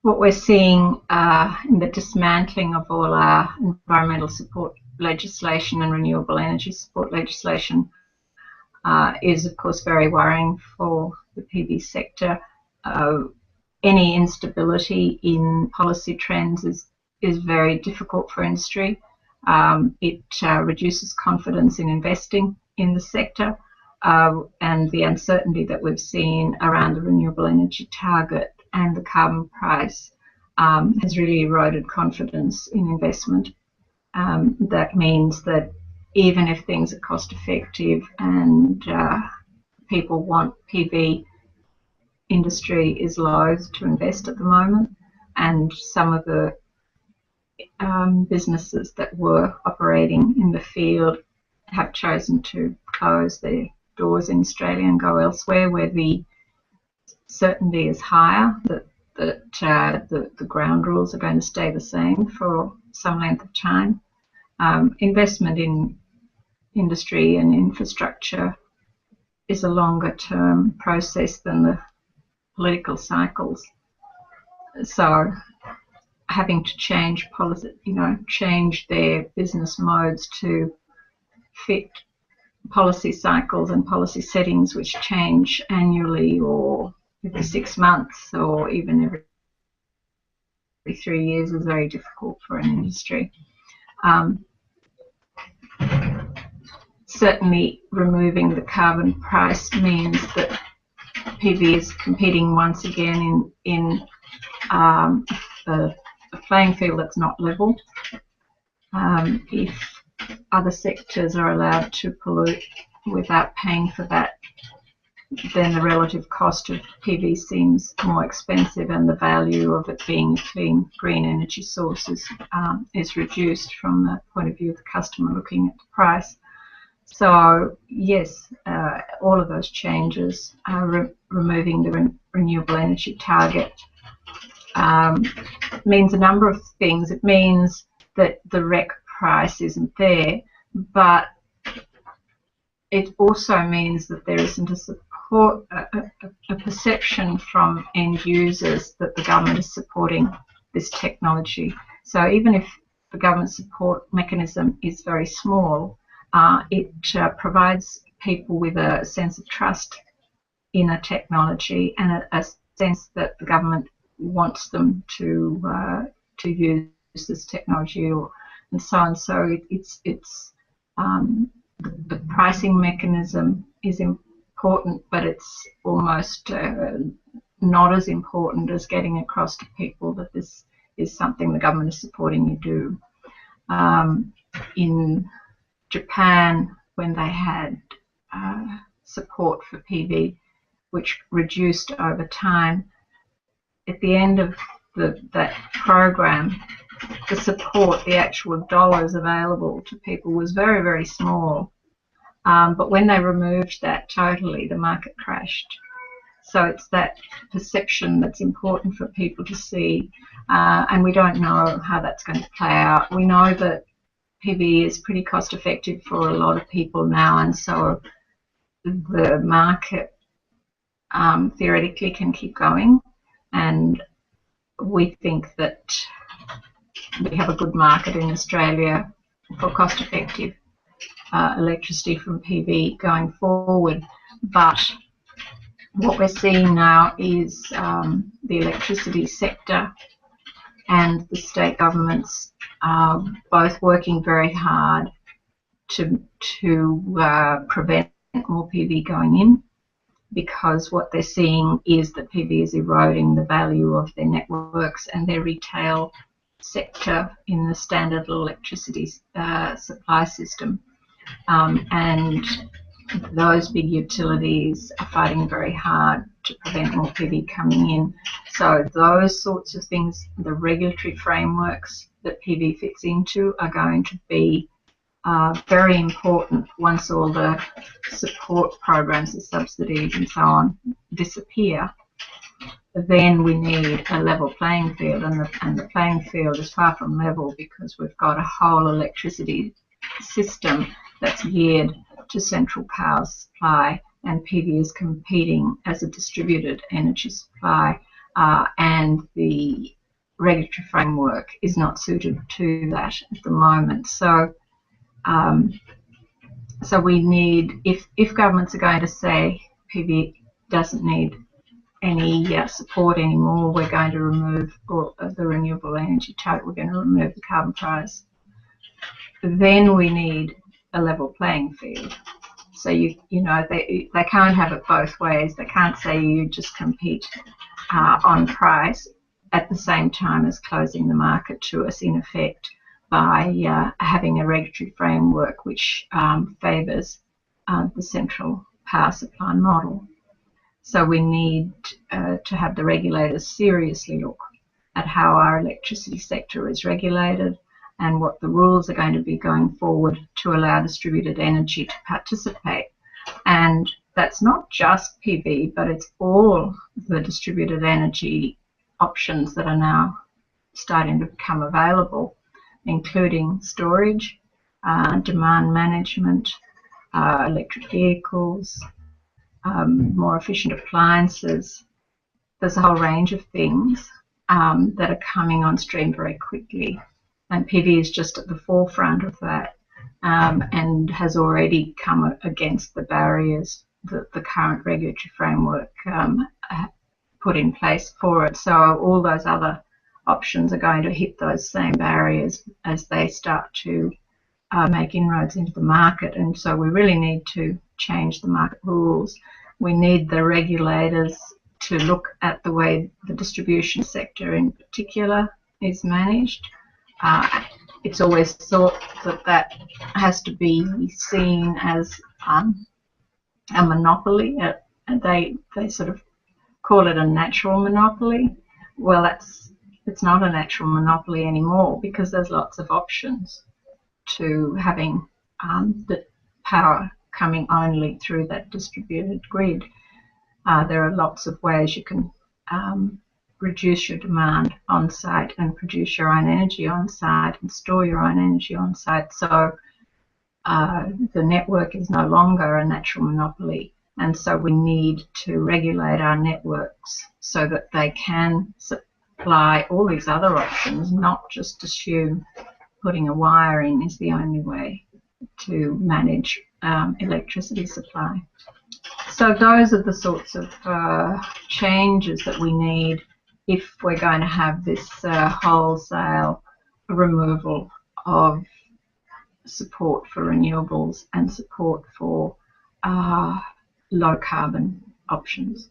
what we're seeing in the dismantling of all our environmental support legislation and renewable energy support legislation is, of course, very worrying for the PV sector. Any instability in policy trends is very difficult for industry. It reduces confidence in investing in the sector, and the uncertainty that we've seen around the renewable energy target and the carbon price has really eroded confidence in investment. That means that even if things are cost effective and people want PV, industry is loath to invest at the moment, and some of the businesses that were operating in the field have chosen to close their doors in Australia and go elsewhere where the certainty is higher that the ground rules are going to stay the same for some length of time. Investment in industry and infrastructure is a longer term process than the political cycles. So having to change policy, change their business modes to fit policy cycles and policy settings which change annually or every 6 months or even every 3 years is very difficult for an industry. Certainly removing the carbon price means that PV is competing once again in a playing field that's not level. If other sectors are allowed to pollute without paying for that, then the relative cost of PV seems more expensive, and the value of it being a clean, green energy source is reduced from the point of view of the customer looking at the price. So yes, all of those changes are removing the renewable energy target means a number of things. It means that the REC price isn't there, but it also means that there isn't a perception from end users that the government is supporting this technology. So even if the government support mechanism is very small, it provides people with a sense of trust in a technology and a sense that the government wants them to use this technology, and so on. So the pricing mechanism is important, but it's almost not as important as getting across to people that this is something the government is supporting you do. In Japan, when they had support for PV, which reduced over time, at the end of that program, the support, the actual dollars available to people was very, very small. But when they removed that totally, the market crashed. So it's that perception that's important for people to see, and we don't know how that's going to play out. We know that PV is pretty cost effective for a lot of people now, and so the market theoretically can keep going, and we think that we have a good market in Australia for cost effective electricity from PV going forward. But what we're seeing now is the electricity sector and the state governments both working very hard to prevent more PV going in, because what they're seeing is that PV is eroding the value of their networks and their retail sector in the standard electricity supply system. And those big utilities are fighting very hard to prevent more PV coming in. So those sorts of things, the regulatory frameworks that PV fits into, are going to be very important once all the support programs, the subsidies and so on, disappear. Then we need a level playing field, and the playing field is far from level, because we've got a whole electricity system that's geared to central power supply, and PV is competing as a distributed energy supply and the regulatory framework is not suited to that at the moment. So so we need, if governments are going to say PV doesn't need any support anymore, we're going to remove all of the renewable energy target, we're going to remove the carbon price, then we need a level playing field. So you know they can't have it both ways. They can't say you just compete on price at the same time as closing the market to us, in effect, by having a regulatory framework which favours the central power supply model. So we need to have the regulators seriously look at how our electricity sector is regulated and what the rules are going to be going forward to allow distributed energy to participate. And that's not just PV, but it's all the distributed energy options that are now starting to become available, including storage, demand management, electric vehicles, more efficient appliances. There's a whole range of things that are coming on stream very quickly, and PV is just at the forefront of that, and has already come against the barriers that the current regulatory framework put in place for it. So all those other options are going to hit those same barriers as they start to make inroads into the market. And so we really need to change the market rules. We need the regulators to look at the way the distribution sector in particular is managed. It's always thought that that has to be seen as a monopoly. And they sort of call it a natural monopoly. Well, it's not a natural monopoly anymore, because there's lots of options to having the power coming only through that distributed grid. There are lots of ways you can reduce your demand on site and produce your own energy on site and store your own energy on site. So the network is no longer a natural monopoly, and so we need to regulate our networks so that they can supply all these other options, not just assume putting a wire in is the only way to manage electricity supply. So those are the sorts of changes that we need if we're going to have this wholesale removal of support for renewables and support for low carbon options.